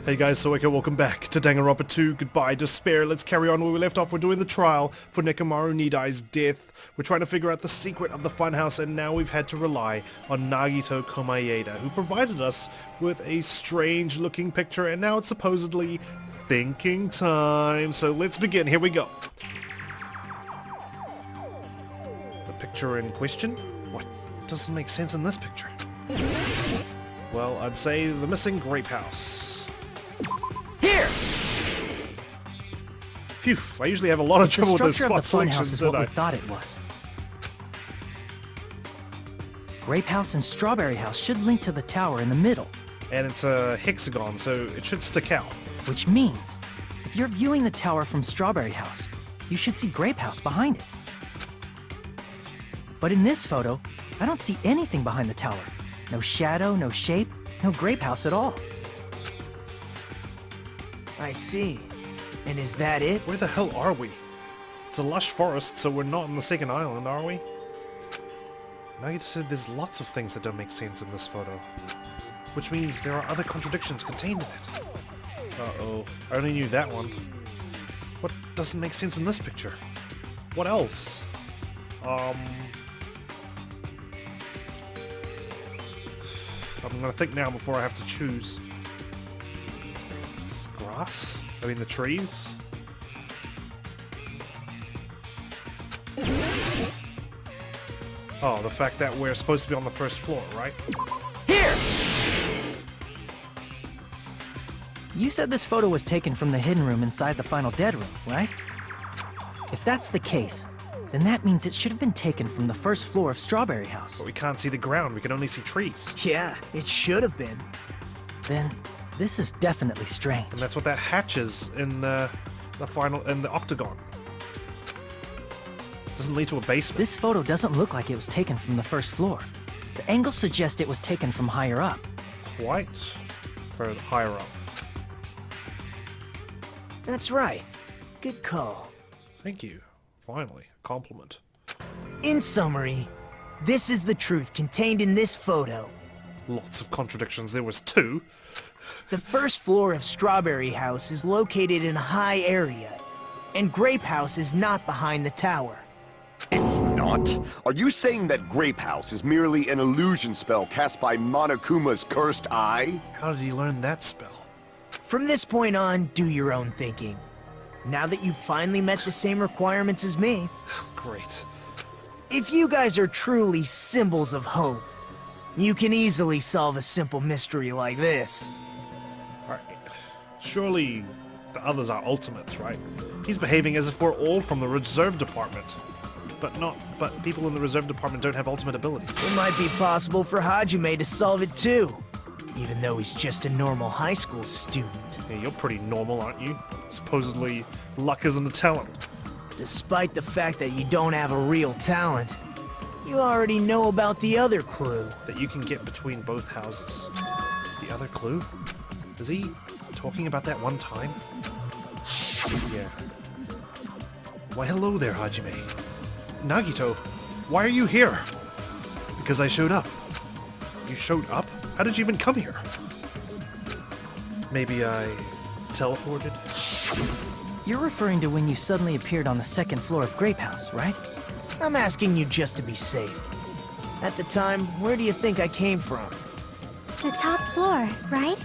Hey guys, so okay, welcome back to Danganronpa 2. Goodbye, despair. Let's carry on where we left off. We're doing the trial for Nekomaru Nidai's death. We're trying to figure out the secret of the Funhouse, and now we've had to rely on Nagito Komaeda, who provided us with a strange-looking picture, and now it's supposedly thinking time. So let's begin. Here we go. The picture in question? What doesn't make sense in this picture? Well, I'd say the missing grape house. Here! Phew, I usually have a lot of trouble with those spot The structure of the selections, Funhouse is don't what I? we thought it was. Grape House and Strawberry House should link to the tower in the middle. And it's a hexagon, so it should stick out. Which means, if you're viewing the tower from Strawberry House, you should see Grape House behind it. But in this photo, I don't see anything behind the tower. No shadow, no shape, no Grape House at all. I see. And is that it? Where the hell are we? It's a lush forest, so we're not on the second island, are we? Nagito said there's lots of things that don't make sense in this photo. Which means there are other contradictions contained in it. Uh-oh. I only knew that one. What doesn't make sense in this picture? What else? I'm gonna think now before I have to choose. It's grass? I mean the trees? Oh, the fact that we're supposed to be on the first floor, right? Here! You said this photo was taken from the hidden room inside the final dead room, right? If that's the case, then that means it should have been taken from the first floor of Strawberry House. But we can't see the ground, we can only see trees. Yeah, it should have been. Then, this is definitely strange. And that's what that hatch is in the octagon. Doesn't lead to a basement. This photo doesn't look like it was taken from the first floor. The angles suggest it was taken from higher up. Quite further higher up. That's right. Good call. Thank you. Finally, a compliment. In summary, this is the truth contained in this photo. Lots of contradictions. There was two. The first floor of Strawberry House is located in a high area, and Grape House is not behind the tower. It's not? Are you saying that Grape House is merely an illusion spell cast by Monokuma's cursed eye? How did he learn that spell? From this point on, do your own thinking. Now that you've finally met the same requirements as me, Great. if you guys are truly symbols of hope, you can easily solve a simple mystery like this. Alright. Surely the others are ultimates, right? He's behaving as if we're all from the reserve department. But people in the reserve department don't have ultimate abilities. It might be possible for Hajime to solve it too, even though he's just a normal high school student. Yeah, you're pretty normal, aren't you? Supposedly, luck isn't a talent. Despite the fact that you don't have a real talent, you already know about the other clue. That you can get between both houses. The other clue? Is he talking about that one time? Yeah. Why hello there, Hajime. Nagito, why are you here? Because I showed up. You showed up? How did you even come here? Maybe I teleported? You're referring to when you suddenly appeared on the second floor of Grape House, right? I'm asking you just to be safe. At the time, where do you think I came from? The top floor, right?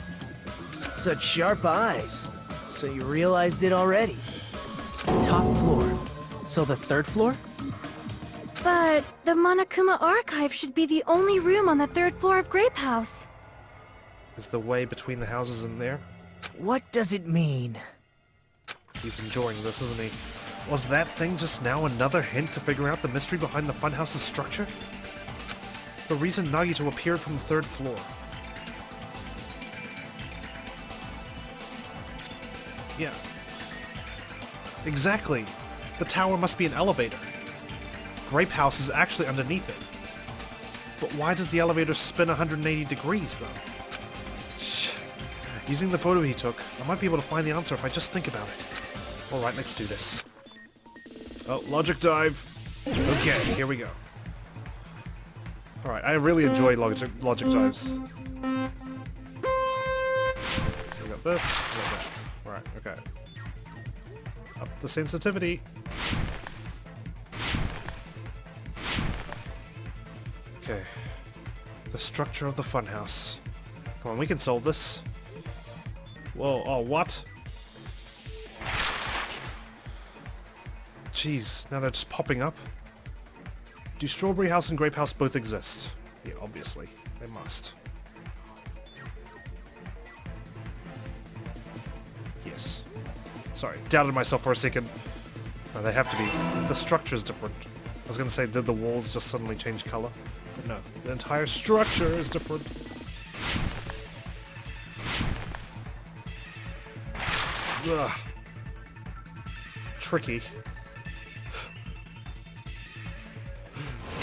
Such sharp eyes. So you realized it already. Top floor. So the third floor? But the Monokuma archive should be the only room on the third floor of Grape House. Is the way between the houses in there? What does it mean? He's enjoying this, isn't he? Was that thing just now another hint to figure out the mystery behind the Funhouse's structure? The reason Nagito appeared from the third floor. Yeah. Exactly. The tower must be an elevator. Grape House is actually underneath it. But why does the elevator spin 180 degrees, though? Using the photo he took, I might be able to find the answer if I just think about it. Alright, let's do this. Oh, logic dive. Okay, here we go. Alright, I really enjoy logic dives. So we got this, like that. Right, okay. Up the sensitivity. Okay. The structure of the funhouse. Come on, we can solve this. Whoa, oh, what? Jeez, now they're just popping up. Do Strawberry House and Grape House both exist? Yeah, obviously. They must. Yes. Sorry, doubted myself for a second. No, they have to be. The structure is different. I was gonna say, did the walls just suddenly change color? But no, the entire structure is different. Ugh. Tricky.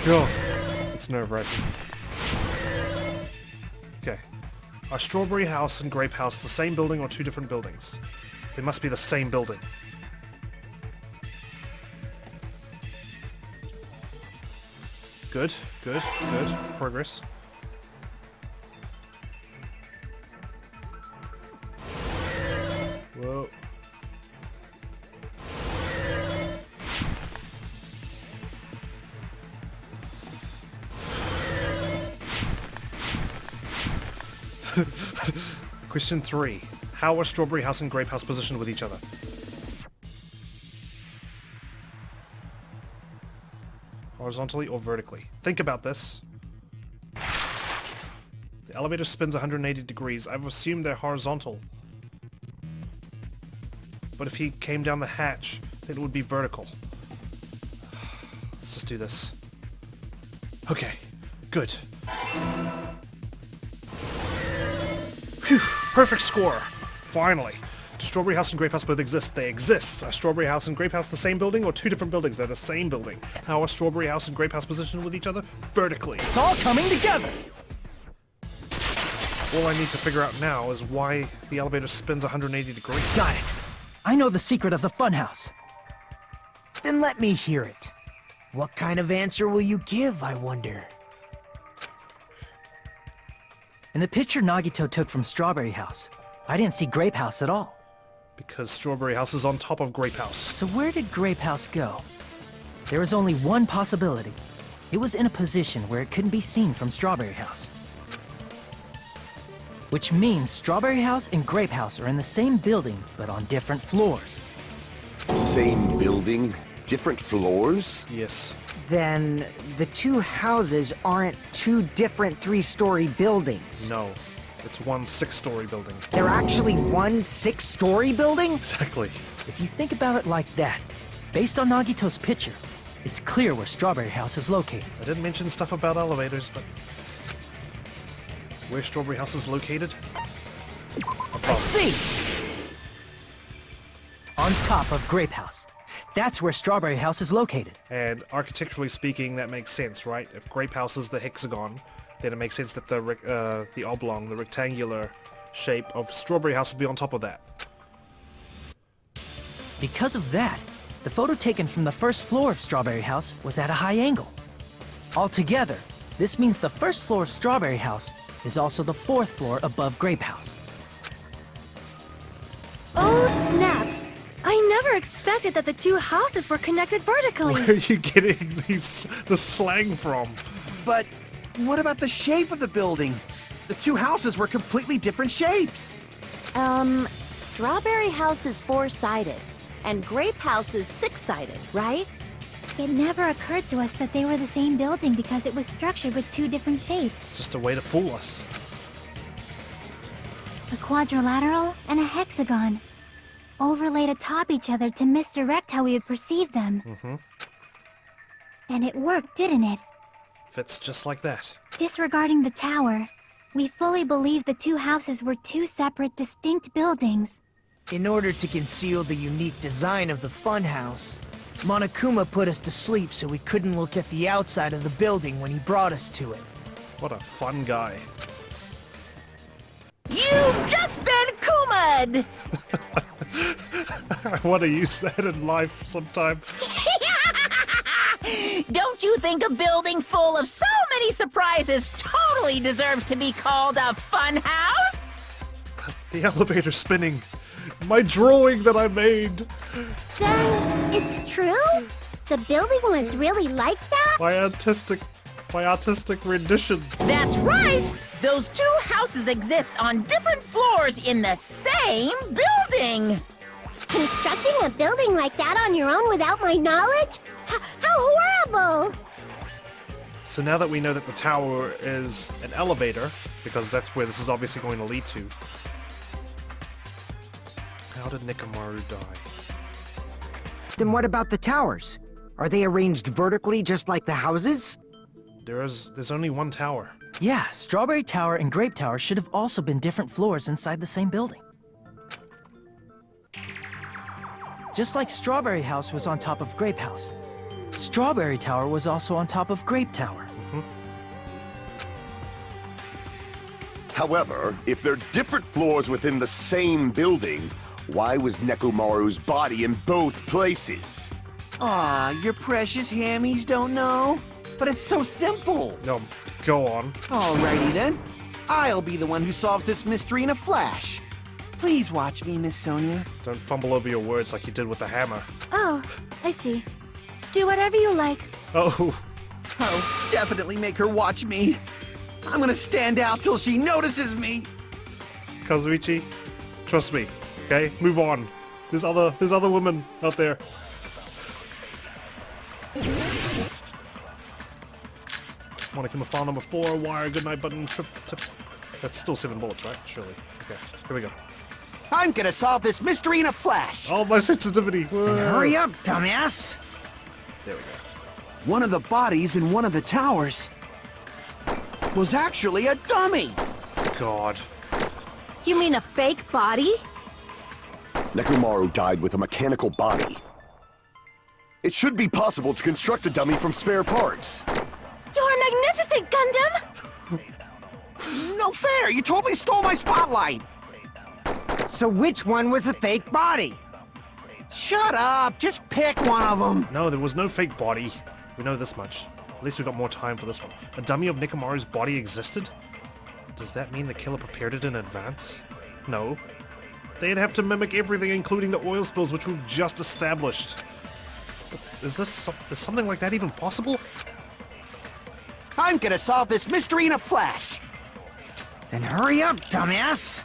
God, it's nerve-wracking. Okay. Are Strawberry House and Grape House the same building or two different buildings? They must be the same building. Good, good, good. Progress. Whoa. Question 3. How are Strawberry House and Grape House positioned with each other? Horizontally or vertically? Think about this. The elevator spins 180 degrees. I've assumed they're horizontal. But if he came down the hatch, then it would be vertical. Let's just do this. Okay, good. Phew, perfect score. Finally. Do Strawberry House and Grape House both exist? They exist. Are Strawberry House and Grape House the same building or two different buildings? They're the same building. How are Strawberry House and Grape House positioned with each other? Vertically. It's all coming together! All I need to figure out now is why the elevator spins 180 degrees. Got it. I know the secret of the funhouse. Then let me hear it. What kind of answer will you give, I wonder? In the picture Nagito took from Strawberry House, I didn't see Grape House at all. Because Strawberry House is on top of Grape House. So where did Grape House go? There was only one possibility. It was in a position where it couldn't be seen from Strawberry House. Which means Strawberry House and Grape House are in the same building, but on different floors. Same building, different floors? Yes. Then the two houses aren't two different three-story buildings. No. It's one 6-story building. They're actually one 6-story building? Exactly. If you think about it like that, based on Nagito's picture, it's clear where Strawberry House is located. I didn't mention stuff about elevators, but... Where Strawberry House is located? Above. See! On top of Grape House. That's where Strawberry House is located. And architecturally speaking, that makes sense, right? If Grape House is the hexagon, then it makes sense that the oblong, the rectangular shape of Strawberry House would be on top of that. Because of that, the photo taken from the first floor of Strawberry House was at a high angle. Altogether, this means the first floor of Strawberry House is also the 4th floor above Grape House. Oh, snap! I never expected that the two houses were connected vertically. Where are you getting the slang from? But what about the shape of the building? The two houses were completely different shapes. Strawberry House is 4-sided, and Grape House is 6-sided, right? It never occurred to us that they were the same building because it was structured with two different shapes. It's just a way to fool us. A quadrilateral and a hexagon, overlaid atop each other to misdirect how we would perceive them. Mm-hmm. And it worked, didn't it? Fits just like that. Disregarding the tower, we fully believed the two houses were two separate, distinct buildings. In order to conceal the unique design of the funhouse, Monokuma put us to sleep so we couldn't look at the outside of the building when he brought us to it. What a fun guy. You've just been Kuma'd! I want to use that in life sometime. Don't you think a building full of so many surprises totally deserves to be called a fun house? The elevator's spinning. My drawing that I made. Then it's true? The building was really like that? My artistic rendition. That's right! Those two houses exist on different floors in the same building! Constructing a building like that on your own without my knowledge? How horrible! So now that we know that the tower is an elevator, because that's where this is obviously going to lead to. How did Nekomaru die? Then what about the towers? Are they arranged vertically just like the houses? There's only one tower. Yeah, Strawberry Tower and Grape Tower should have also been different floors inside the same building. Just like Strawberry House was on top of Grape House, Strawberry Tower was also on top of Grape Tower. However, if they're different floors within the same building, why was Nekomaru's body in both places? Aw, your precious hammies don't know? But it's so simple. No, go on. Alrighty then. I'll be the one who solves this mystery in a flash. Please watch me, Miss Sonia. Don't fumble over your words like you did with the hammer. Oh, I see. Do whatever you like. Oh, Oh, definitely make her watch me. I'm gonna stand out till she notices me. Kazuichi, trust me, okay? Move on. There's other women out there. Monokuma file number 4, wire, goodnight button, trip. That's still 7 bullets, right? Surely. Okay, here we go. I'm gonna solve this mystery in a flash. Oh, my sensitivity. Whoa. Hurry up, dumbass! There we go. One of the bodies in one of the towers was actually a dummy. God. You mean a fake body? Nekomaru died with a mechanical body. It should be possible to construct a dummy from spare parts. You're magnificent, Gundam! No fair! You totally stole my spotlight! So which one was the fake body? Shut up! Just pick one of them! No, there was no fake body. We know this much. At least we got more time for this one. A dummy of Nekomaru's body existed? Does that mean the killer prepared it in advance? No. They'd have to mimic everything, including the oil spills, which we've just established. But is something like that even possible? I'm gonna solve this mystery in a flash! Then hurry up, dumbass!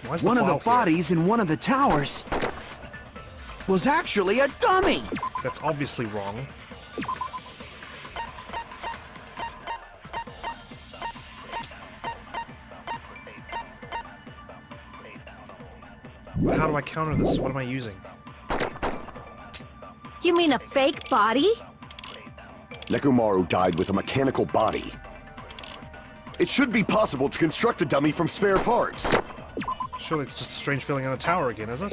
Why is One of file the bodies in one of the towers was actually a dummy! here? That's obviously wrong. How do I counter this? What am I using? You mean a fake body? Nekomaru died with a mechanical body. It should be possible to construct a dummy from spare parts. Surely it's just a strange feeling in a tower again, is it?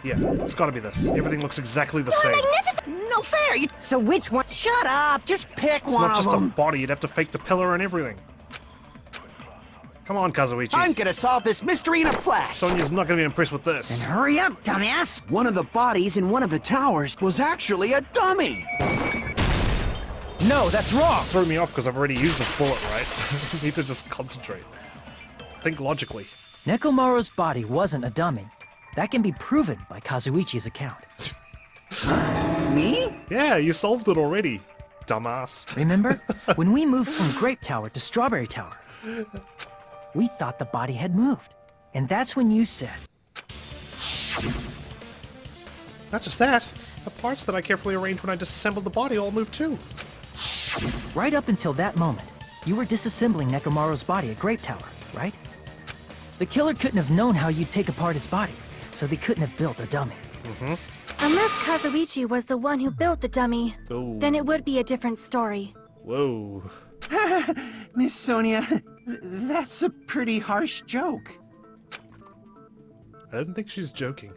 Yeah, it's gotta be this. Everything looks exactly the same. No fair! So which one? Shut up! Just pick It's one not of just a them! body, you'd have to fake the pillar and everything. Come on, Kazuichi. I'm gonna solve this mystery in a flash! Sonia's not gonna be impressed with Then this. hurry up, dumbass! One of the bodies in one of the towers was actually a dummy! No, that's wrong! Threw me off because I've already used this bullet, right? Need to just concentrate. Think logically. Nekomaru's body wasn't a dummy. That can be proven by Kazuichi's account. Me? Yeah, you solved it already, dumbass. Remember? When we moved from Grape Tower to Strawberry Tower, we thought the body had moved. And that's when you said, Not just that, the parts that I carefully arranged when I disassembled the body all moved too. right up until that moment, you were disassembling Nekomaru's body at Grape Tower, right? The killer couldn't have known how you'd take apart his body, so they couldn't have built a dummy. Unless Kazuichi was the one who built the dummy, Oh. then it would be a different story. Whoa. Miss Sonia, that's a pretty harsh joke. I don't think she's joking.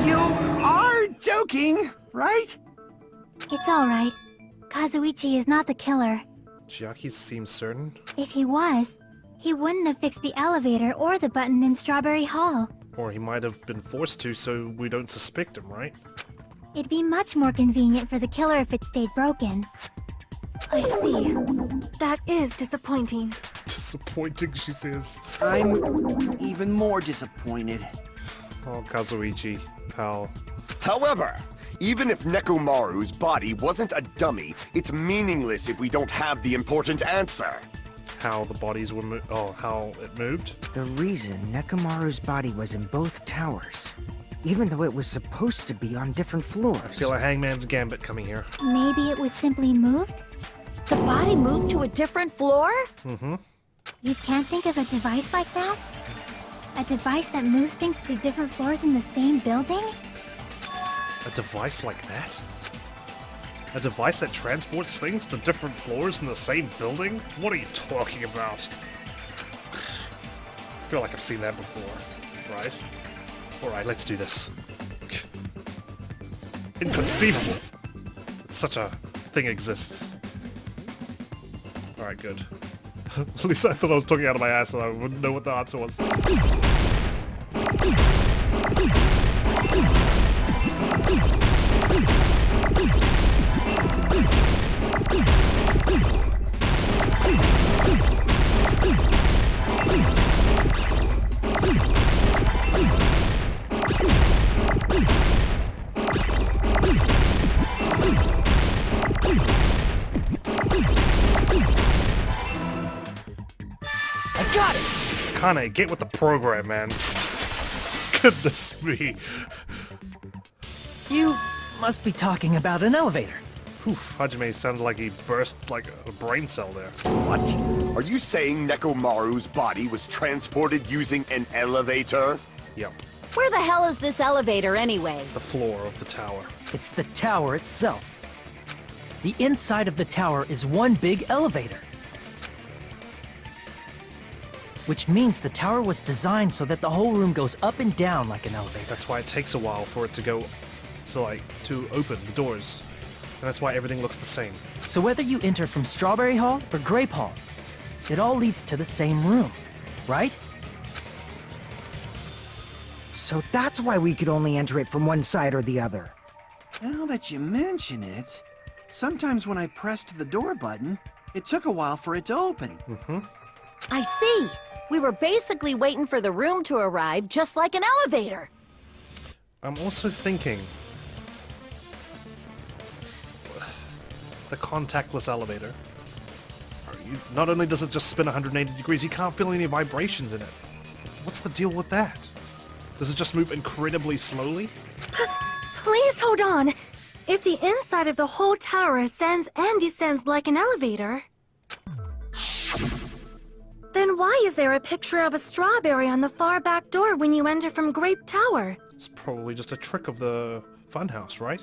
You are joking, right? It's alright. Kazuichi is not the killer. Chiaki seems certain. If he was, he wouldn't have fixed the elevator or the button in Strawberry Hall. Or he might have been forced to so we don't suspect him, right? It'd be much more convenient for the killer if it stayed broken. I see. That is disappointing. Disappointing, she says. I'm even more disappointed. Oh, Kazuichi, pal. However, even if Nekomaru's body wasn't a dummy, it's meaningless if we don't have the important answer. How the bodies were how it moved? The reason Nekomaru's body was in both towers, even though it was supposed to be on different floors. I feel a Hangman's Gambit coming here. Maybe it was simply moved? The body moved to a different floor? Mm-hmm. You can't think of a device like that? A device that moves things to different floors in the same building? A device like that? A device that transports things to different floors in the same building? What are you talking about? I feel like I've seen that before, right? Alright, let's do this. Inconceivable! That such a thing exists. Alright, good. At least I thought I was talking out of my ass and I wouldn't know what the answer was. I got it! Kane, get with the program, man. Goodness me. You must be talking about an elevator. Oof, Hajime sounded like he burst like a brain cell there. What? Are you saying Nekomaru's body was transported using an elevator? Yep, Where the hell is this elevator anyway? the floor of the tower. It's the tower itself. The inside of the tower is one big elevator. Which means the tower was designed so that the whole room goes up and down like an elevator. That's why it takes a while for it to go to open the doors. And that's why everything looks the same. So whether you enter from Strawberry Hall or Grape Hall, it all leads to the same room, right? So that's why we could only enter it from one side or the other. Now that you mention it, sometimes when I pressed the door button, it took a while for it to open. I see. We were basically waiting for the room to arrive, just like an elevator. I'm also thinking... the contactless elevator. Not only does it just spin 180 degrees, you can't feel any vibrations in it. What's the deal with that? Does it just move incredibly slowly? Please hold on. If the inside of the whole tower ascends and descends like an elevator, then why is there a picture of a strawberry on the far back door when you enter from Grape Tower? It's probably just a trick of the Funhouse, right?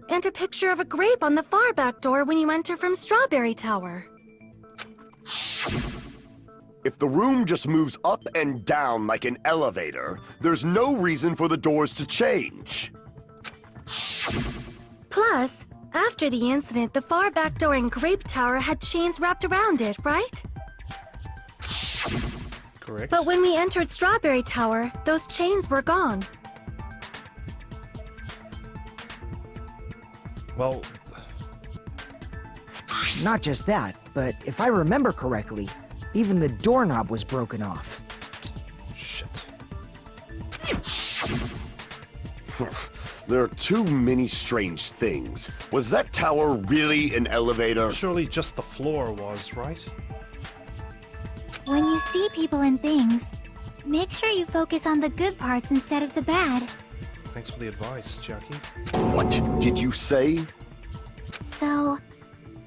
And a picture of a grape on the far back door when you enter from Strawberry Tower. If the room just moves up and down like an elevator, there's no reason for the doors to change. Plus, after the incident, the far back door in Grape Tower had chains wrapped around it, right? Correct. But when we entered Strawberry Tower, those chains were gone. Well, Not just that, but if I remember correctly, even the doorknob was broken off. shit. There are too many strange things. Was that tower really an elevator? Surely just the floor was, right? When you see people and things, make sure you focus on the good parts instead of the bad. Thanks for the advice, Jackie. What did you say? So,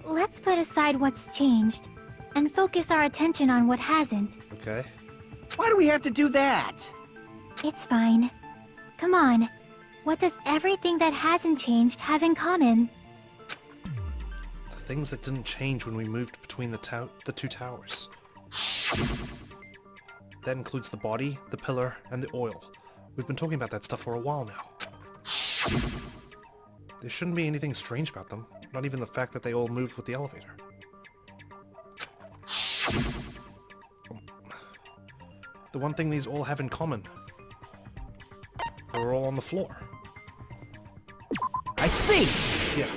let's put aside what's changed and focus our attention on what hasn't. Okay. Why do we have to do that? It's fine. Come on. What does everything that hasn't changed have in common? The things that didn't change when we moved between the two towers. That includes the body, the pillar, and the oil. We've been talking about that stuff for a while now. There shouldn't be anything strange about them. Not even the fact that they all moved with the elevator. The one thing these all have in common. They're all on the floor. I see! Yeah.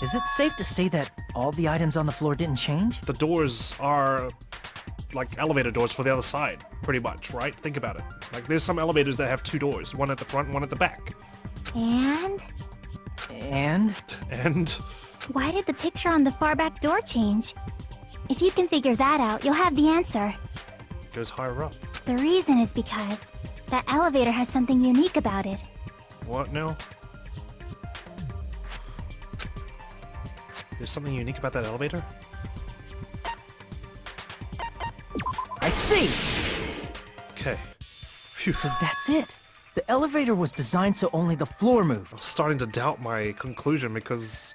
Is it safe to say that All the items on the floor didn't change? The doors are like elevator doors for the other side, pretty much, right? Think about it. Like, there's some elevators that have 2 doors, one at the front, one at the back. And? And? Why did the picture on the far back door change? If you can figure that out, you'll have the answer. Goes higher up. The reason is because that elevator has something unique about it. What now? There's something unique about that elevator? I see! Okay. Phew. So that's it. The elevator was designed so only the floor moved. I was starting to doubt my conclusion because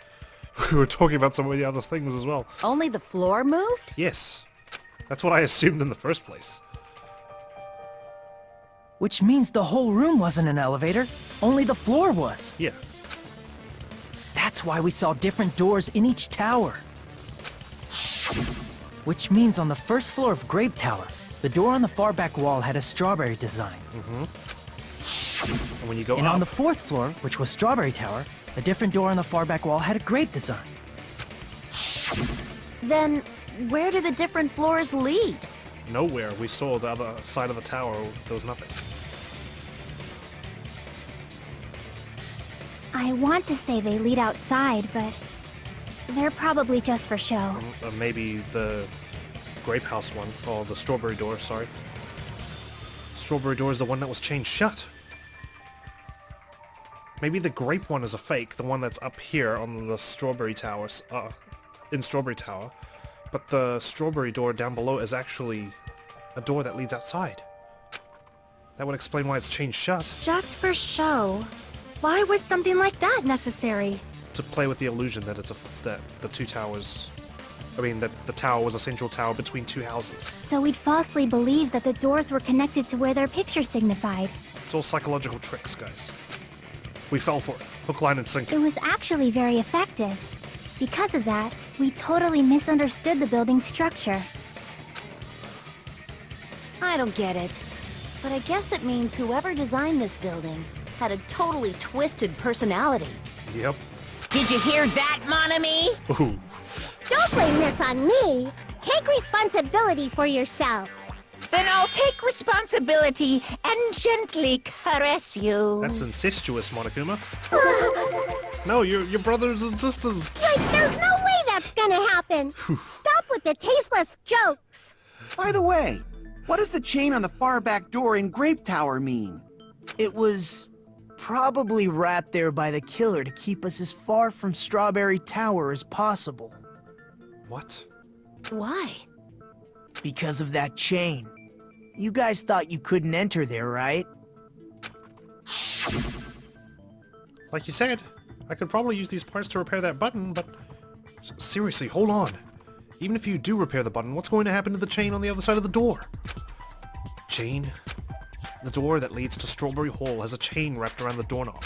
we were talking about so many other things as well. Only the floor moved? Yes. That's what I assumed in the first place. Which means the whole room wasn't an elevator, only the floor was. Yeah. That's why we saw different doors in each tower. Which means on the first floor of Grape Tower, the door on the far back wall had a strawberry design. And when you go And up, on the 4th floor, which was Strawberry Tower, a different door on the far back wall had a grape design. Then, where do the different floors lead? nowhere we saw the other side of the tower. There was nothing. I want to say they lead outside, but they're probably just for show. Maybe the grape house one, or the strawberry door, sorry. Strawberry door is the one that was chained shut. Maybe the grape one is a fake, the one that's up here on the strawberry towers, in Strawberry Tower. But the strawberry door down below is actually a door that leads outside. That would explain why it's chained shut. Just for show. Why was something like that necessary? To play with the illusion that that the two towers, that the tower was a central tower between two houses. So we'd falsely believe that the doors were connected to where their picture signified. It's all psychological tricks, guys. We fell for it. Hook, line, and sinker. It was actually very effective. Because of that, we totally misunderstood the building's structure. I don't get it. But I guess it means whoever designed this building had a totally twisted personality. Yep. Did you hear that, Monami? Ooh. Don't blame this on me. Take responsibility for yourself. Then I'll take responsibility and gently caress you. That's incestuous, Monokuma. No, you're brothers and sisters. Like, there's no way that's gonna happen. Stop with the tasteless jokes. By the way, what does the chain on the far back door in Grape Tower mean? It was probably wrapped there by the killer to keep us as far from Strawberry Tower as possible. What? Why? Because of that chain. You guys thought you couldn't enter there, right? Like you said, I could probably use these parts to repair that button, but... Seriously, hold on. Even if you do repair the button, what's going to happen to the chain on the other side of the door? Chain? The door that leads to Strawberry Hall has a chain wrapped around the doorknob.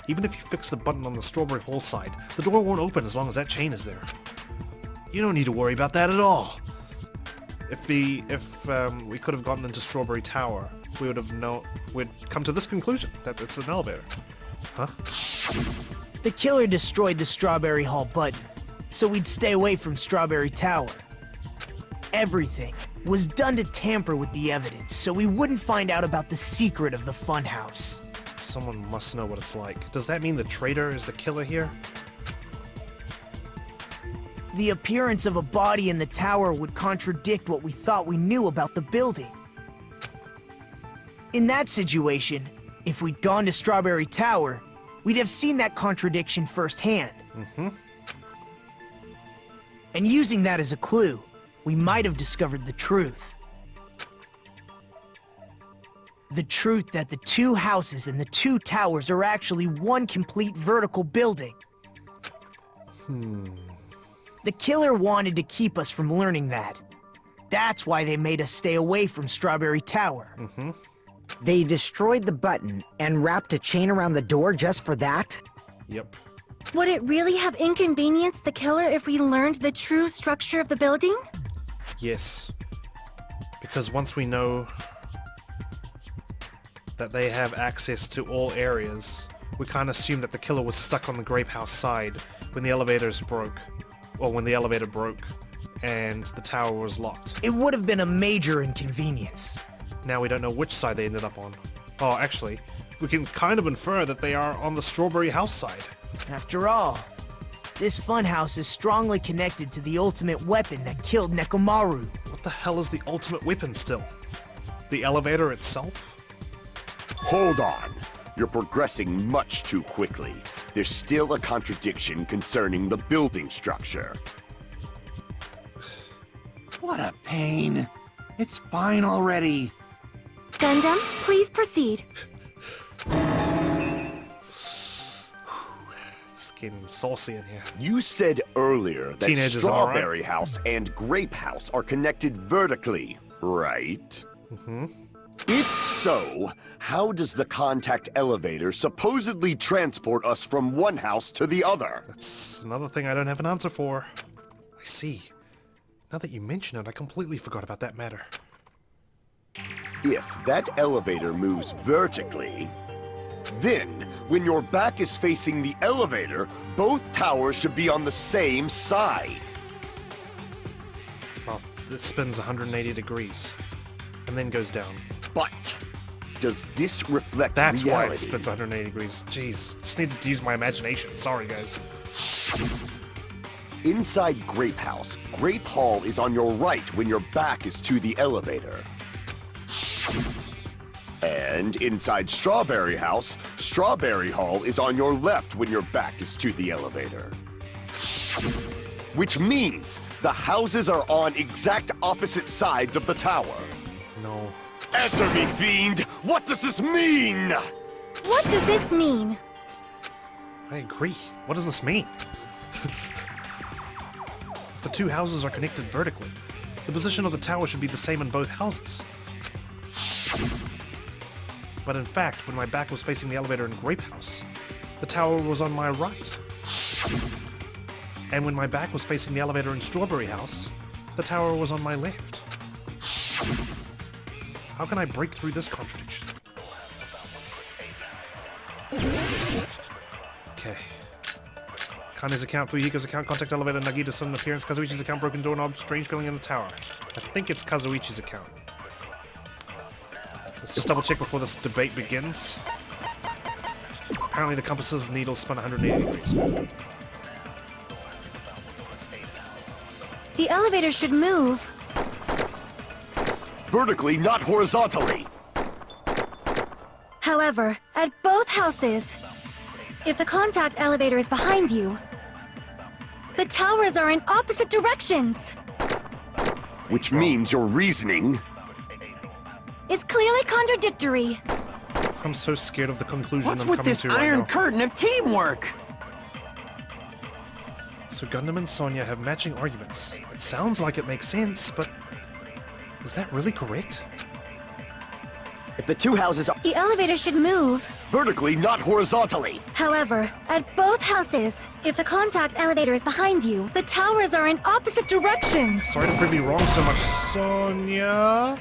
Even if you fix the button on the Strawberry Hall side, the door won't open as long as that chain is there. You don't need to worry about that at all. If we could have gotten into Strawberry Tower, we'd come to this conclusion, that it's an elevator. Huh? The killer destroyed the Strawberry Hall button, so we'd stay away from Strawberry Tower. Everything was done to tamper with the evidence, so we wouldn't find out about the secret of the Funhouse. Someone must know what it's like. Does that mean the traitor is the killer here? The appearance of a body in the tower would contradict what we thought we knew about the building. In that situation, if we'd gone to Strawberry Tower, we'd have seen that contradiction firsthand. And using that as a clue, we might have discovered the truth. The truth that the two houses and the two towers are actually one complete vertical building. The killer wanted to keep us from learning that. That's why they made us stay away from Strawberry Tower. They destroyed the button and wrapped a chain around the door just for that? Yep. Would it really have inconvenienced the killer if we learned the true structure of the building? Yes. Because once we know that they have access to all areas, we can't assume that the killer was stuck on the grape house side when the elevators broke. Or when the elevator broke and the tower was locked. It would have been a major inconvenience. Now we don't know which side they ended up on. Oh, actually, we can kind of infer that they are on the Strawberry House side. After all, this funhouse is strongly connected to the ultimate weapon that killed Nekomaru. What the hell is the ultimate weapon still? The elevator itself? Hold on. You're progressing much too quickly. There's still a contradiction concerning the building structure. What a pain. It's fine already. Gundam, please proceed. It's getting saucy in here. You said earlier that Teenagers, am I right? Strawberry House and Grape House are connected vertically, right? Mm-hmm. If so, how does the contact elevator supposedly transport us from one house to the other? That's another thing I don't have an answer for. I see. Now that you mention it, I completely forgot about that matter. If that elevator moves vertically, then when your back is facing the elevator, both towers should be on the same side. Well, it spins 180 degrees and then goes down. But does this reflect That's reality? why it spins 180 degrees. Jeez, just needed to use my imagination. Sorry, guys. Inside Grape House, Grape Hall is on your right when your back is to the elevator. And inside Strawberry House, Strawberry Hall is on your left when your back is to the elevator. Which means the houses are on exact opposite sides of the tower. No. Answer me, fiend! What does this mean? What does this mean? I agree. What does this mean? If the two houses are connected vertically, the position of the tower should be the same in both houses. But in fact, when my back was facing the elevator in Grape House, the tower was on my right. And when my back was facing the elevator in Strawberry House, the tower was on my left. How can I break through this contradiction? Okay. Kane's account, Fuyuhiko's account, contact elevator, Nagita's sudden appearance, Kazuichi's account, broken doorknob, strange feeling in the tower. I think it's Kazuichi's account. Let's just double check before this debate begins. Apparently the compass's needle spun 180 degrees. The elevator should move. Vertically, not horizontally. However, at both houses, if the contact elevator is behind you, the towers are in opposite directions. Which means your reasoning... It's clearly contradictory. I'm so scared of the conclusion What's I'm with coming this to right iron now. curtain of teamwork? So Gundam and Sonya have matching arguments. It sounds like it makes sense, but is that really correct? If the two houses are The elevator should move. vertically, not horizontally. However, at both houses, if the contact elevator is behind you, the towers are in opposite directions. Sorry to prove you wrong so much, Sonya.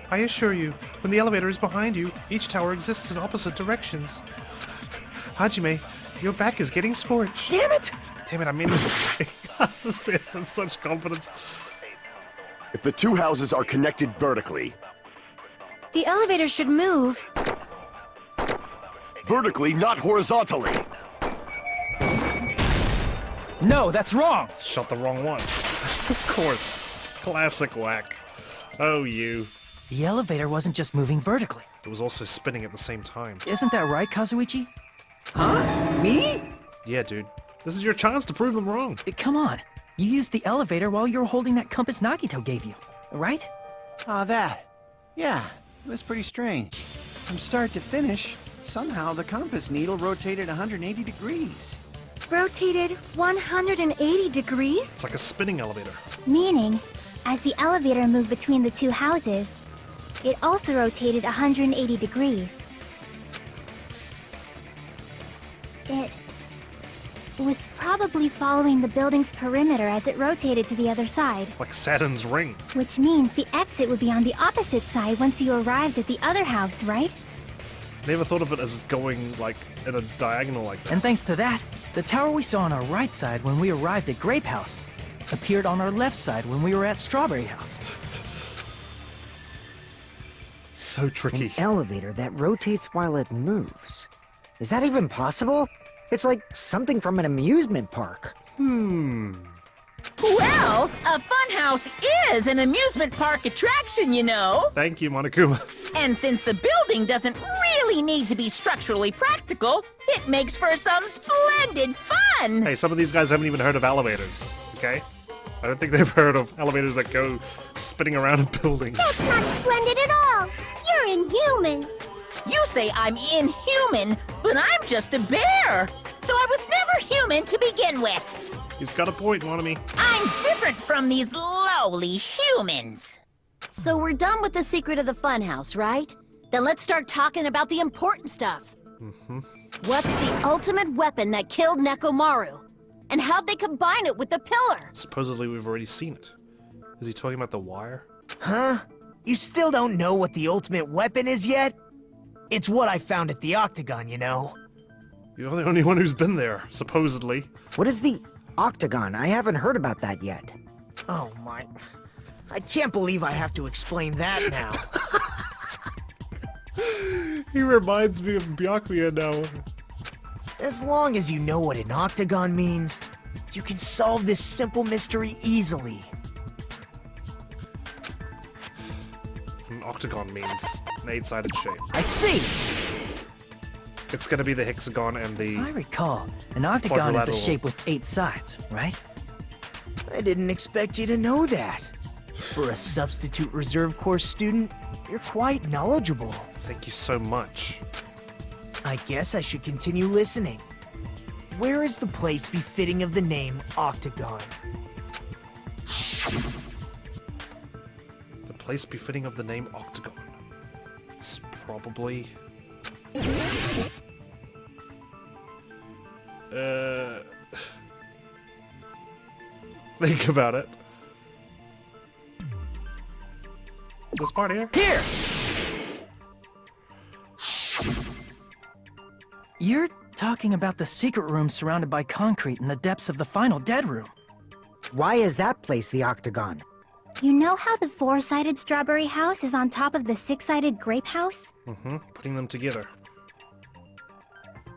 I assure you, when the elevator is behind you, each tower exists in opposite directions. Hajime, your back is getting scorched. Damn it! Damn it, I made a mistake. I have to say it with such confidence. If the two houses are connected vertically, The elevator should move. vertically, not horizontally. No, that's wrong! Shot the wrong one. Of course. Classic whack. Oh, you. The elevator wasn't just moving vertically. It was also spinning at the same time. Isn't that right, Kazuichi? Huh? Me? Yeah, dude. This is your chance to prove them wrong. Come on. You used the elevator while you were holding that compass Nagito gave you, right? Ah, that. Yeah, it was pretty strange. From start to finish, somehow the compass needle rotated 180 degrees. Rotated 180 degrees? It's like a spinning elevator. Meaning, as the elevator moved between the two houses, it also rotated 180 degrees. It was probably following the building's perimeter as it rotated to the other side, Like Saturn's ring. which means the exit would be on the opposite side once you arrived at the other house, right? Never thought of it as going, like, in a diagonal like that. And thanks to that, The tower we saw on our right side when we arrived at Grape House appeared on our left side when we were at Strawberry House. So tricky. An elevator that rotates while it moves. Is that even possible? It's like something from an amusement park. Well, a funhouse is an amusement park attraction, you know. Thank you, Monokuma. And since the building doesn't really need to be structurally practical, it makes for some splendid fun. Hey, some of these guys haven't even heard of elevators, okay? I don't think they've heard of elevators that go spinning around a building. That's not splendid at all. You're inhuman. You say I'm inhuman, but I'm just a bear. So I was never human to begin with. He's got a point, Monami. I'm different from these lowly humans. So we're done with the secret of the funhouse, right? Then let's start talking about the important stuff. What's the ultimate weapon that killed Nekomaru? And how'd they combine it with the pillar? Supposedly we've already seen it. Is he talking about the wire? Huh? You still don't know what the ultimate weapon is yet? It's what I found at the Octagon, you know. You're the only one who's been there, supposedly. What is the Octagon? I haven't heard about that yet. Oh my... I can't believe I have to explain that now. He reminds me of Byakuya now. As long as you know what an octagon means, you can solve this simple mystery easily. An octagon means an 8-sided shape. I see! It's gonna be the hexagon and the... If I recall, an octagon is a quadrilateral. shape with 8 sides, right? I didn't expect you to know that. For a substitute reserve course student, you're quite knowledgeable. Thank you so much. I guess I should continue listening. Where is the place befitting of the name Octagon? The place befitting of the name Octagon. It's probably... Think about it. This part here? Here! You're talking about the secret room surrounded by concrete in the depths of the final dead room. Why is that place the Octagon? You know how the 4-sided strawberry house is on top of the 6-sided grape house? Putting them together.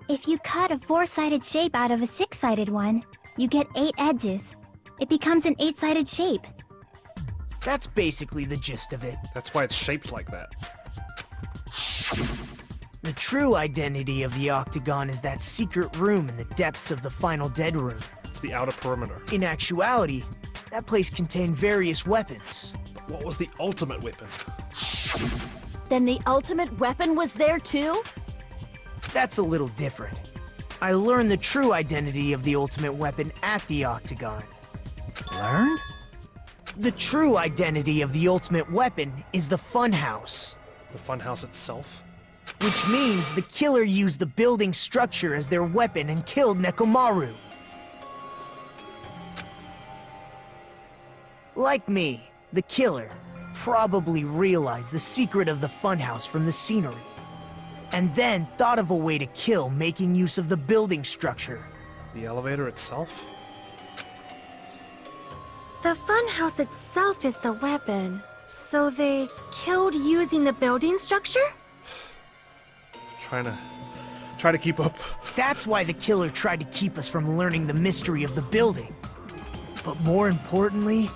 If you cut a 4-sided shape out of a 6-sided one, you get 8 edges. It becomes an 8-sided shape. That's basically the gist of it. That's why it's shaped like that. The true identity of the Octagon is that secret room in the depths of the final dead room. It's the outer perimeter. In actuality, that place contained various weapons. But what was the ultimate weapon? Then the ultimate weapon was there too? That's a little different. I learned the true identity of the ultimate weapon at the Octagon. Learned? The true identity of the ultimate weapon is the Funhouse. The funhouse itself? Which means the killer used the building structure as their weapon and killed Nekomaru. Like me, the killer probably realized the secret of the funhouse from the scenery, and then thought of a way to kill making use of the building structure. The elevator itself? The funhouse itself is the weapon. So they killed using the building structure? Try to keep up. That's why the killer tried to keep us from learning the mystery of the building. But more importantly,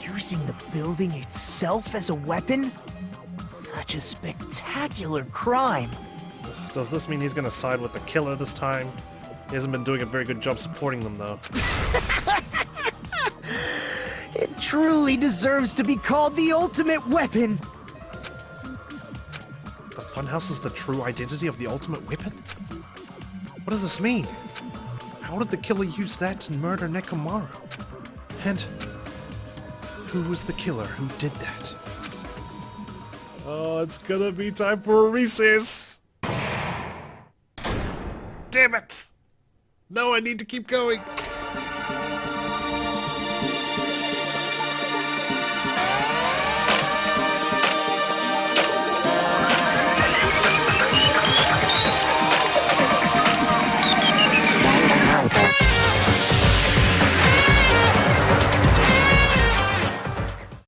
using the building itself as a weapon? Such a spectacular crime. Does this mean he's gonna side with the killer this time? He hasn't been doing a very good job supporting them, though. It truly deserves to be called the ultimate weapon. The funhouse is the true identity of the ultimate weapon? What does this mean? How did the killer use that to murder Nekomaru? And who was the killer who did that? Oh, it's gonna be time for a recess! Damn it! No, I need to keep going!